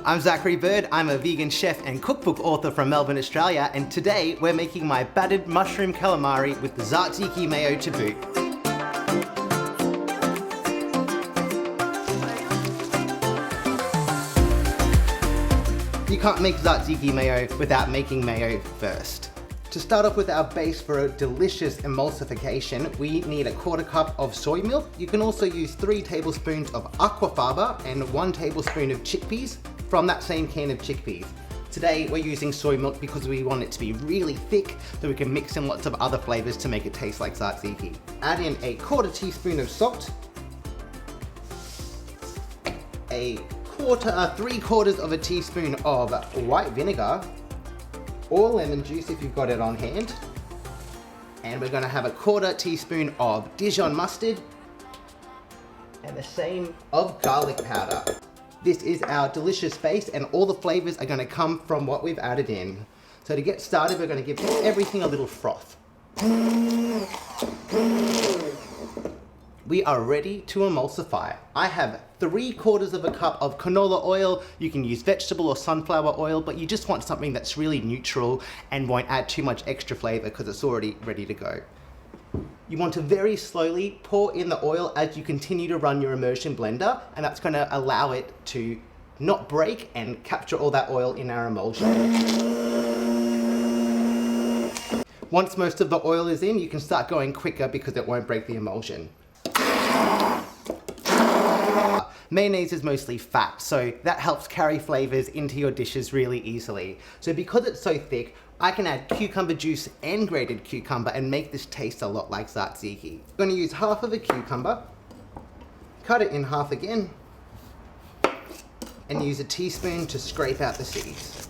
I'm Zacchary Bird, I'm a vegan chef and cookbook author from Melbourne, Australia, and today we're making my battered mushroom calamari with the tzatziki mayo to boot. You can't make tzatziki mayo without making mayo first. To start off with our base for a delicious emulsification, we need a 1/4 cup of soy milk. You can also use 3 tablespoons of aquafaba and 1 tablespoon of chickpeas from that same can of chickpeas. Today we're using soy milk because we want it to be really thick so we can mix in lots of other flavors to make it taste like tzatziki. Add in a 1/4 teaspoon of salt, a 3/4 of a teaspoon of white vinegar, or lemon juice if you've got it on hand. And we're gonna have a 1/4 teaspoon of Dijon mustard and the same of garlic powder. This is our delicious base and all the flavors are gonna come from what we've added in. So to get started, we're gonna give everything a little froth. We are ready to emulsify. I have 3/4 of a cup of canola oil. You can use vegetable or sunflower oil, but you just want something that's really neutral and won't add too much extra flavor because it's already ready to go. You want to very slowly pour in the oil as you continue to run your immersion blender, and that's going to allow it to not break and capture all that oil in our emulsion. Once most of the oil is in, you can start going quicker because it won't break the emulsion. Mayonnaise is mostly fat, so that helps carry flavors into your dishes really easily. So because it's so thick, I can add cucumber juice and grated cucumber and make this taste a lot like tzatziki. I'm going to use half of a cucumber, cut it in half again, and use a teaspoon to scrape out the seeds.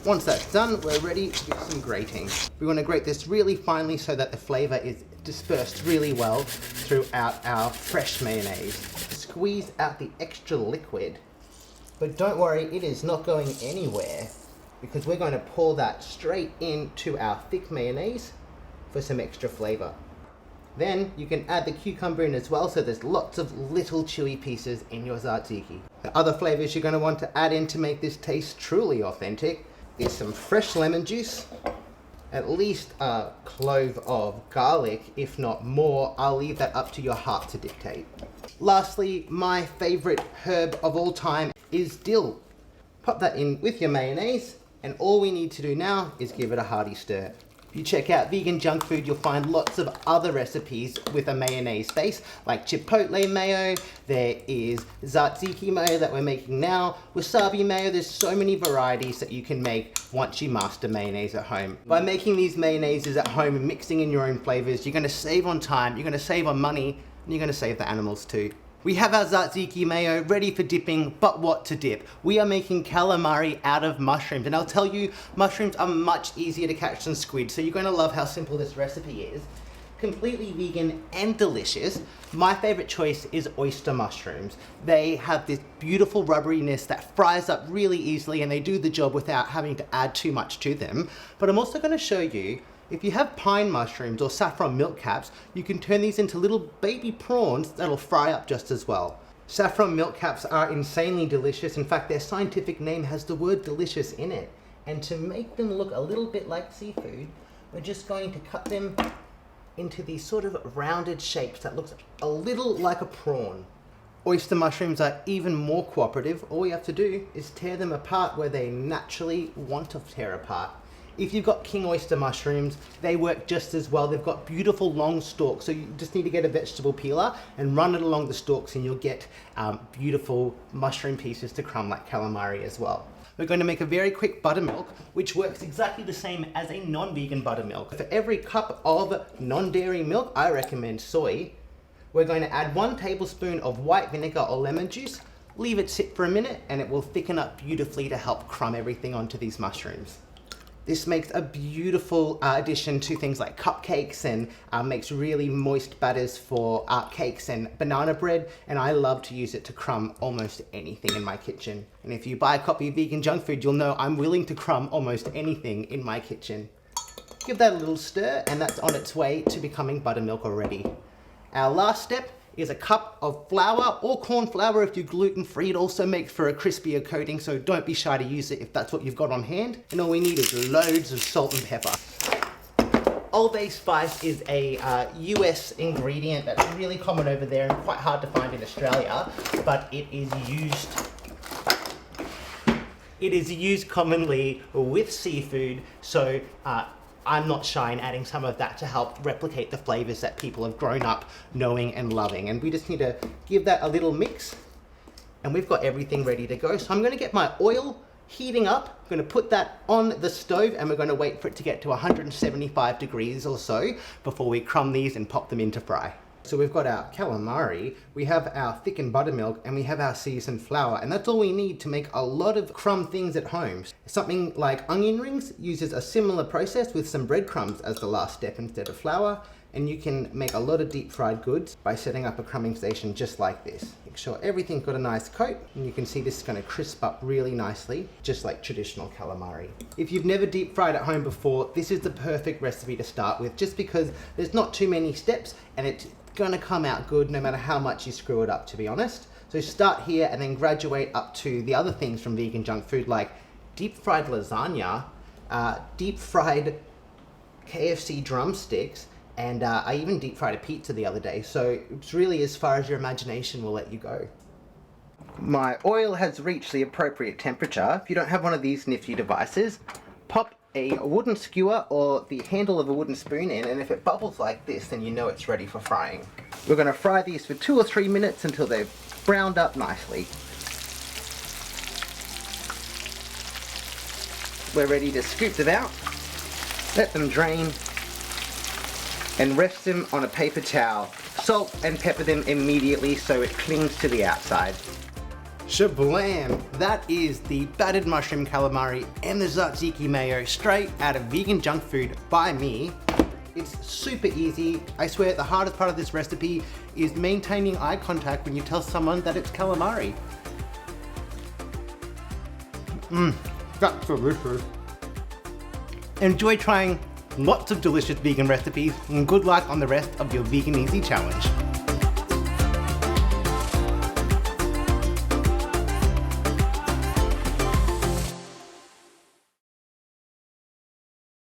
Once that's done, we're ready to do some grating. We want to grate this really finely so that the flavor is dispersed really well throughout our fresh mayonnaise. Squeeze out the extra liquid, but don't worry, it is not going anywhere because we're going to pour that straight into our thick mayonnaise for some extra flavor. Then you can add the cucumber in as well, so there's lots of little chewy pieces in your tzatziki. The other flavors you're going to want to add in to make this taste truly authentic is some fresh lemon juice, at least a clove of garlic, if not more. I'll leave that up to your heart to dictate. Lastly, my favorite herb of all time is dill. Pop that in with your mayonnaise, and all we need to do now is give it a hearty stir. If you check out Vegan Junk Food, you'll find lots of other recipes with a mayonnaise base, like chipotle mayo, there is tzatziki mayo that we're making now, wasabi mayo. There's so many varieties that you can make once you master mayonnaise at home. By making these mayonnaises at home and mixing in your own flavors, you're gonna save on time, you're gonna save on money, and you're gonna save the animals too. We have our tzatziki mayo ready for dipping, but what to dip? We are making calamari out of mushrooms, and I'll tell you, mushrooms are much easier to catch than squid, so you're gonna love how simple this recipe is. Completely vegan and delicious. My favorite choice is oyster mushrooms. They have this beautiful rubberiness that fries up really easily, and they do the job without having to add too much to them. But I'm also gonna show you, if you have pine mushrooms or saffron milk caps, you can turn these into little baby prawns that'll fry up just as well. Saffron milk caps are insanely delicious. In fact, their scientific name has the word delicious in it. And to make them look a little bit like seafood, we're just going to cut them into these sort of rounded shapes that looks a little like a prawn. Oyster mushrooms are even more cooperative. All we have to do is tear them apart where they naturally want to tear apart. If you've got king oyster mushrooms, they work just as well. They've got beautiful long stalks, so you just need to get a vegetable peeler and run it along the stalks and you'll get beautiful mushroom pieces to crumb like calamari as well. We're going to make a very quick buttermilk, which works exactly the same as a non-vegan buttermilk. For every cup of non-dairy milk, I recommend soy, we're going to add 1 tablespoon of white vinegar or lemon juice, leave it sit for a minute, and it will thicken up beautifully to help crumb everything onto these mushrooms. This makes a beautiful addition to things like cupcakes and makes really moist batters for cakes and banana bread, and I love to use it to crumb almost anything in my kitchen. And if you buy a copy of Vegan Junk Food, you'll know I'm willing to crumb almost anything in my kitchen. Give that a little stir, and that's on its way to becoming buttermilk already. Our last step is a cup of flour or corn flour if you're gluten-free. It also makes for a crispier coating, so don't be shy to use it if that's what you've got on hand. And all we need is loads of salt and pepper. Old Bay spice is a US ingredient that's really common over there and quite hard to find in Australia, but it is used commonly with seafood, so I'm not shy in adding some of that to help replicate the flavors that people have grown up knowing and loving. And we just need to give that a little mix, and we've got everything ready to go. So I'm gonna get my oil heating up. I'm going to put that on the stove and we're going to wait for it to get to 175 degrees or so before we crumb these and pop them into fry. So we've got our calamari, we have our thickened buttermilk, and we have our seasoned flour, and that's all we need to make a lot of crumb things at home. Something like onion rings uses a similar process with some breadcrumbs as the last step instead of flour, and you can make a lot of deep fried goods by setting up a crumbing station just like this. Make sure everything's got a nice coat, and you can see this is going to crisp up really nicely, just like traditional calamari. If you've never deep fried at home before, this is the perfect recipe to start with, just because there's not too many steps and it's going to come out good no matter how much you screw it up, to be honest. So start here and then graduate up to the other things from vegan junk food, like deep fried lasagna, deep fried KFC drumsticks, and I even deep fried a pizza the other day, so it's really as far as your imagination will let you go. My oil has reached the appropriate temperature. If you don't have one of these nifty devices, pop a wooden skewer or the handle of a wooden spoon in, and if it bubbles like this, then you know it's ready for frying. We're going to fry these for 2 or 3 minutes until they've browned up nicely. We're ready to scoop them out, let them drain, and rest them on a paper towel. Salt and pepper them immediately so it clings to the outside. Shablam! That is the battered mushroom calamari and the tzatziki mayo straight out of vegan junk food by me. It's super easy. I swear the hardest part of this recipe is maintaining eye contact when you tell someone that it's calamari. That's delicious. Enjoy trying lots of delicious vegan recipes, and good luck on the rest of your VeganEasy challenge.